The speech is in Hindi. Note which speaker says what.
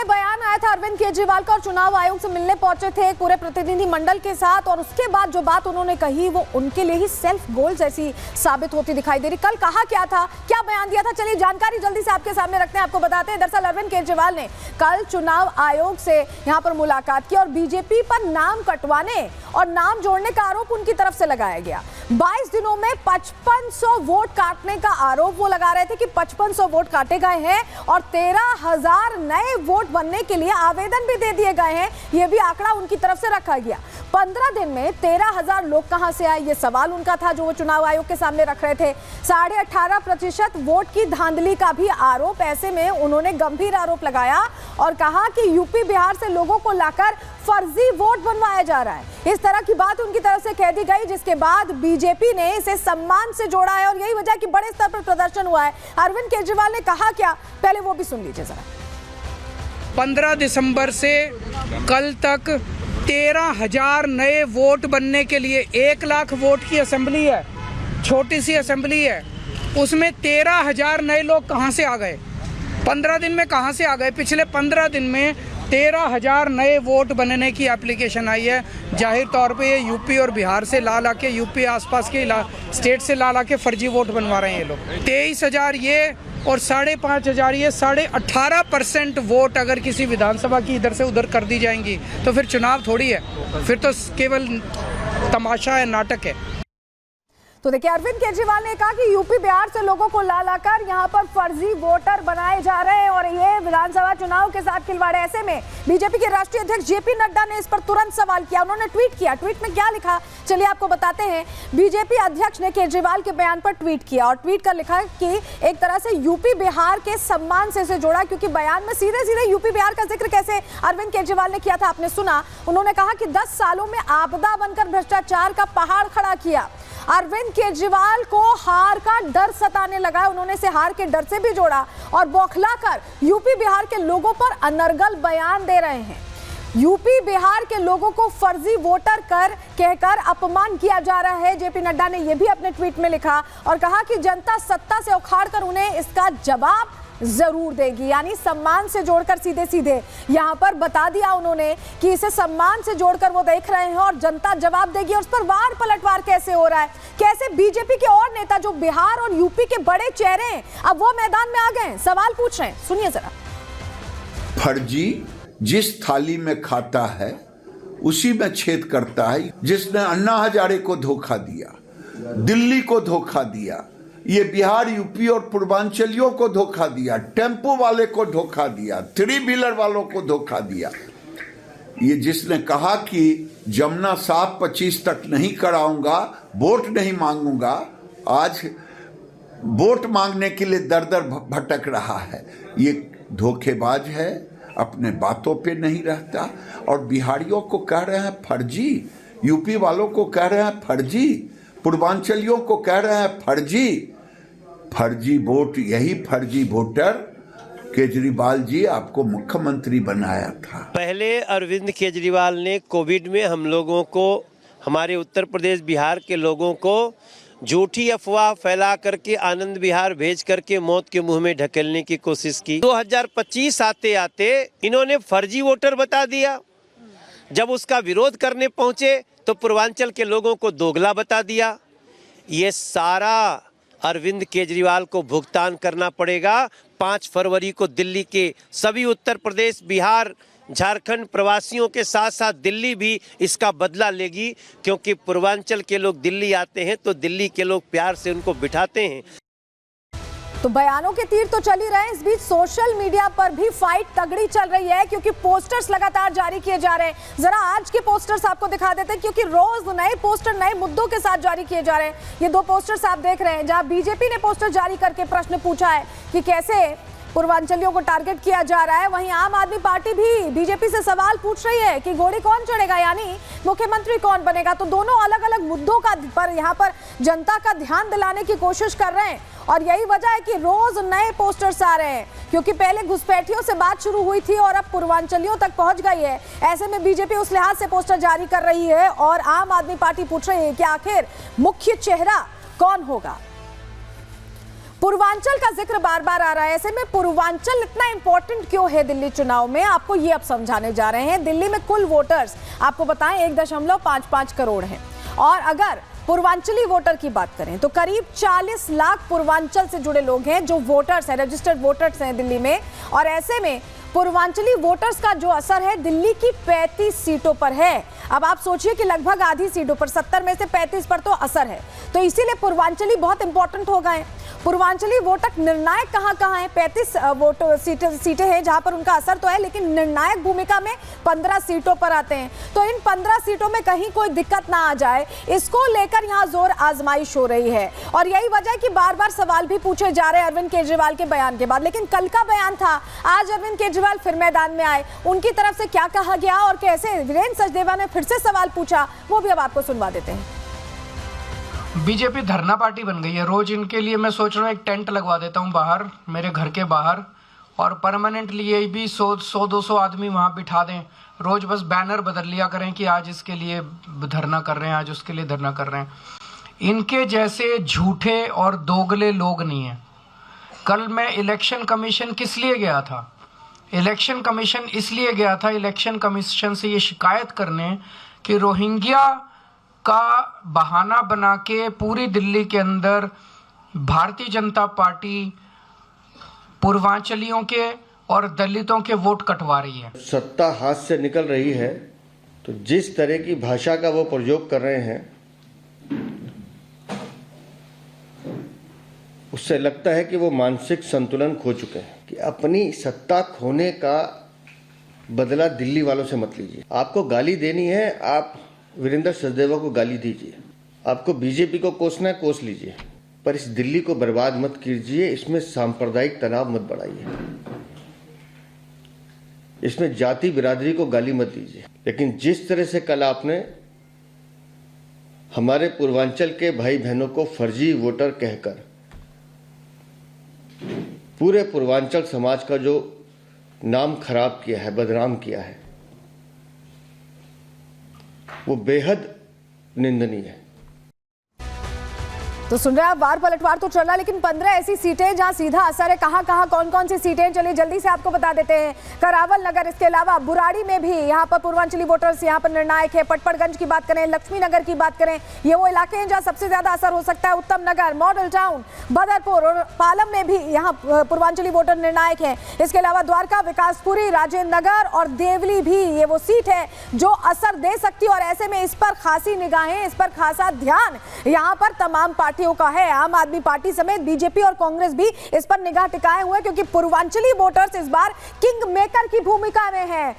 Speaker 1: बयान आया था अरविंद केजरीवाल का और चुनाव आयोग से मिलने पहुंचे थे पूरे प्रतिनिधि मंडल के साथ, और उसके बाद जो बात उन्होंने कही वो उनके लिए ही सेल्फ गोल जैसी साबित होती दिखाई दे रही। कल कहा क्या था, क्या बयान दिया था, चलिए जानकारी जल्दी से आपके सामने रखते हैं, आपको बताते हैं। दरअसल अरविंद केजरीवाल ने कल चुनाव आयोग से यहां पर मुलाकात की और बीजेपी पर नाम कटवाने और नाम जोड़ने का आरोप उनकी तरफ से लगाया गया। 22 दिनों में 5500 वोट काटने का आरोप वो लगा रहे थे कि 5500 वोट काटे गए हैं और 13,000 नए वोट बनने के लिए आवेदन भी दे दिए गए हैं। यह भी आंकड़ा उनकी तरफ से रखा गया। 15 दिन में 13,000 लोग कहां से आए, यह सवाल उनका था जो वो चुनाव आयोग के सामने रख रहे थे। 18.5% वोट की धांधली का भी आरोप, ऐसे में उन्होंने गंभीर आरोप लगाया और कहा कि यूपी बिहार से लोगों को लाकर फर्जी वोट बनवाया जा रहा है। इस तरह की बात उनकी तरफ से कह दी गई, जिसके बाद बीजेपी ने इसे सम्मान से जोड़ा है और यही वजह कि बड़े स्तर पर प्रदर्शन हुआ है। अरविंद केजरीवाल ने कहा क्या, पहले वो भी सुन लीजिए जरा।
Speaker 2: 15 दिसंबर से कल तक 13,000 नए वोट बनने के लिए 1 लाख वोट की असेंबली है, छोटी सी असेंबली है, उसमें 13,000 नए लोग कहां से आ गए? 15 दिन में कहां से आ गए? पिछले 15 दिन में 13,000 नए वोट बनने की एप्लीकेशन आई है। जाहिर तौर पे ये यूपी और बिहार से ला के, यूपी आसपास के स्टेट से ला के फर्जी वोट बनवा रहे हैं ये लोग। 23,000 ये और 5,500 ये 18.5% वोट अगर किसी विधानसभा की इधर से उधर कर दी जाएंगी तो फिर चुनाव थोड़ी है, फिर तो केवल तमाशा है, नाटक है।
Speaker 1: तो देखिए, अरविंद केजरीवाल ने कहा कि यूपी बिहार से लोगों को ला लाकर यहाँ पर फर्जी वोटर बनाए जा रहे हैं और ये विधानसभा चुनाव के साथ खिलवाड़ है। ऐसे में बीजेपी के राष्ट्रीय अध्यक्ष जेपी नड्डा ने इस पर तुरंत सवाल किया। उन्होंने ट्वीट किया। ट्वीट में क्या लिखा, चलिए आपको बताते हैं। बीजेपी अध्यक्ष ने केजरीवाल के बयान पर ट्वीट किया और ट्वीट कर लिखा कि एक तरह से यूपी बिहार के सम्मान से इसे जोड़ा, क्योंकि बयान में सीधे सीधे यूपी बिहार का जिक्र कैसे अरविंद केजरीवाल ने किया था, आपने सुना। उन्होंने कहा कि 10 सालों में आपदा बनकर भ्रष्टाचार का पहाड़ खड़ा किया। अरविंद केजरीवाल को हार का डर सताने लगा, उन्होंने इसे हार के डर से भी जोड़ा और बौखलाकर यूपी बिहार के लोगों पर अनर्गल बयान दे रहे हैं। यूपी बिहार के लोगों को फर्जी वोटर कहकर अपमान किया जा रहा है। जेपी नड्डा ने यह भी अपने ट्वीट में लिखा और कहा कि जनता सत्ता से उखाड़कर उन्हें इसका जवाब जरूर देगी। यानी सम्मान से जोड़कर सीधे सीधे यहां पर बता दिया उन्होंने कि इसे सम्मान से जोड़कर वो देख रहे हैं और जनता जवाब देगी। और उस पर वार पलटवार कैसे हो रहा है, कैसे बीजेपी के और नेता जो बिहार और यूपी के बड़े चेहरे हैं अब वो मैदान में आ गए हैं, सवाल पूछ रहे हैं, सुनिए जरा।
Speaker 3: फर्जी जिस थाली में खाता है उसी में छेद करता है। जिसने अन्ना हजारे को धोखा दिया, दिल्ली को धोखा दिया, ये बिहार यूपी और पूर्वांचलियों को धोखा दिया, टेम्पो वाले को धोखा दिया, 3 व्हीलर वालों को धोखा दिया। ये जिसने कहा कि जमुना साफ 25 तक नहीं कराऊंगा, वोट नहीं मांगूंगा, आज वोट मांगने के लिए दर दर भटक रहा है। ये धोखेबाज है, अपने बातों पे नहीं रहता। और बिहारियों को कह रहे हैं फर्जी, यूपी वालों को कह रहे हैं फर्जी, पूर्वांचलियों को कह रहे हैं फर्जी। फर्जी वोट, यही फर्जी वोटर केजरीवाल जी आपको मुख्यमंत्री बनाया था।
Speaker 4: पहले अरविंद केजरीवाल ने कोविड में हम लोगों को, हमारे उत्तर प्रदेश बिहार के लोगों को झूठी अफवाह फैला करके आनंद विहार भेज करके मौत के मुंह में ढकेलने की कोशिश की। 2025 आते आते इन्होंने फर्जी वोटर बता दिया। जब उसका विरोध करने पहुंचे तो पूर्वांचल के लोगों को दोगला बता दिया। ये सारा अरविंद केजरीवाल को भुगतान करना पड़ेगा। 5 फरवरी को दिल्ली के सभी उत्तर प्रदेश, बिहार, झारखंड प्रवासियों के साथ साथ दिल्ली भी इसका बदला लेगी, क्योंकि पूर्वांचल के लोग दिल्ली आते हैं तो दिल्ली के लोग प्यार से उनको बिठाते हैं।
Speaker 1: तो बयानों के तीर तो चल ही रहे हैं, इस बीच सोशल मीडिया पर भी फाइट तगड़ी चल रही है, क्योंकि पोस्टर्स लगातार जारी किए जा रहे हैं। जरा आज के पोस्टर्स आपको दिखा देते हैं, क्योंकि रोज नए पोस्टर नए मुद्दों के साथ जारी किए जा रहे हैं। ये 2 पोस्टर्स आप देख रहे हैं, जहां बीजेपी ने पोस्टर जारी करके प्रश्न पूछा है कि कैसे पूर्वांचलियों को टारगेट किया जा रहा है। वहीं आम आदमी पार्टी भी बीजेपी से सवाल पूछ रही है कि घोड़ी कौन चढ़ेगा, यानी मुख्यमंत्री कौन बनेगा। तो दोनों अलग अलग मुद्दों का पर यहाँ पर जनता का ध्यान दिलाने की कोशिश कर रहे हैं और यही वजह है कि रोज नए पोस्टर्स आ रहे हैं, क्योंकि पहले घुसपैठियों से बात शुरू हुई थी और अब पूर्वांचलियों तक पहुंच गई है। ऐसे में बीजेपी उस लिहाज से पोस्टर जारी कर रही है और आम आदमी पार्टी पूछ रही है कि आखिर मुख्य चेहरा कौन होगा। पूर्वांचल का जिक्र बार बार आ रहा है, ऐसे में पूर्वांचल इतना इंपॉर्टेंट क्यों है दिल्ली चुनाव में, आपको ये अब समझाने जा रहे हैं। दिल्ली में कुल वोटर्स आपको बताएं 1.55 करोड़ हैं और अगर पूर्वांचली वोटर की बात करें तो करीब 40 लाख पूर्वांचल से जुड़े लोग हैं जो वोटर्स हैं, रजिस्टर्ड वोटर्स हैं दिल्ली में। और ऐसे में पूर्वांचली वोटर्स का जो असर है दिल्ली की 35 सीटों पर है। अब आप सोचिए कि लगभग आधी सीटों पर 70 में से 35 पर तो असर है, तो इसीलिए पूर्वांचली बहुत इंपॉर्टेंट हो गए। पूर्वांचली वोटर निर्णायक कहां है? 35 सीटें हैं जहां पर उनका असर तो है, लेकिन निर्णायक भूमिका में 15 सीटों पर आते हैं। तो इन 15 सीटों में कहीं कोई दिक्कत ना आ जाए, इसको लेकर यहां जोर आजमाइश हो रही है। और यही वजह है कि बार बार सवाल भी पूछे जा रहे हैं अरविंद केजरीवाल के बयान के बाद। लेकिन कल का बयान था, आज अरविंद केजरीवाल फिर मैदान में आए, उनकी तरफ से क्या कहा गया और कैसे वीरेंद्र सचदेवा ने फिर से सवाल पूछा, वो भी अब आपको सुनवा देते हैं।
Speaker 2: बीजेपी धरना पार्टी बन गई है। रोज इनके लिए मैं सोच रहा हूँ एक टेंट लगवा देता हूँ बाहर, मेरे घर के बाहर, और परमानेंटली ये भी 100-200 आदमी वहाँ बिठा दें। रोज बस बैनर बदल लिया करें कि आज इसके लिए धरना कर रहे हैं, आज उसके लिए धरना कर रहे हैं। इनके जैसे झूठे और दोगले लोग नहीं हैं। कल मैं इलेक्शन कमीशन किस लिए गया था? इलेक्शन कमीशन इसलिए गया था, इलेक्शन कमीशन से ये शिकायत करने कि रोहिंग्या का बहाना बना के पूरी दिल्ली के अंदर भारतीय जनता पार्टी पूर्वांचलियों के और दलितों के वोट कटवा रही है।
Speaker 5: सत्ता हाथ से निकल रही है तो जिस तरह की भाषा का वो प्रयोग कर रहे हैं उससे लगता है कि वो मानसिक संतुलन खो चुके हैं कि अपनी सत्ता खोने का बदला दिल्ली वालों से मत लीजिए। आपको गाली देनी है, आप वीरेंद्र सचदेवा को गाली दीजिए। आपको बीजेपी को कोसना है, कोस लीजिए, पर इस दिल्ली को बर्बाद मत कीजिए। इसमें सांप्रदायिक तनाव मत बढ़ाइए, इसमें जाति बिरादरी को गाली मत दीजिए। लेकिन जिस तरह से कल आपने हमारे पूर्वांचल के भाई बहनों को फर्जी वोटर कहकर पूरे पूर्वांचल समाज का जो नाम खराब किया है, बदनाम किया है, वो बेहद निंदनीय है।
Speaker 1: तो सुन रहे हैं आप, वार पलटवार तो चल रहा है, लेकिन 15 ऐसी सीटें जहां सीधा असर है। कहां कौन कौन सी सीटें, चलिए जल्दी से आपको बता देते हैं। करावल नगर, इसके अलावा बुराड़ी में भी यहां पर पूर्वांचली वोटर्स यहां पर निर्णायक है। पटपड़गंज की बात करें, लक्ष्मी नगर की बात करें, ये वो इलाके हैं जहां सबसे ज्यादा असर हो सकता है। उत्तम नगर, मॉडल टाउन, बदरपुर और पालम में भी यहाँ पूर्वांचली वोटर निर्णायक है। इसके अलावा द्वारका, विकासपुरी, राजेंद्र नगर और देवली भी ये वो सीट है जो असर दे सकती है। और ऐसे में इस पर खासी निगाहें, इस पर खासा ध्यान यहाँ पर तमाम पार्टियों का है। आम आदमी पार्टी समेत बीजेपी और कांग्रेस भी इस पर निगाह टिकाए हुए, क्योंकि पूर्वांचली वोटर्स इस बार किंग मेकर की भूमिका में हैं।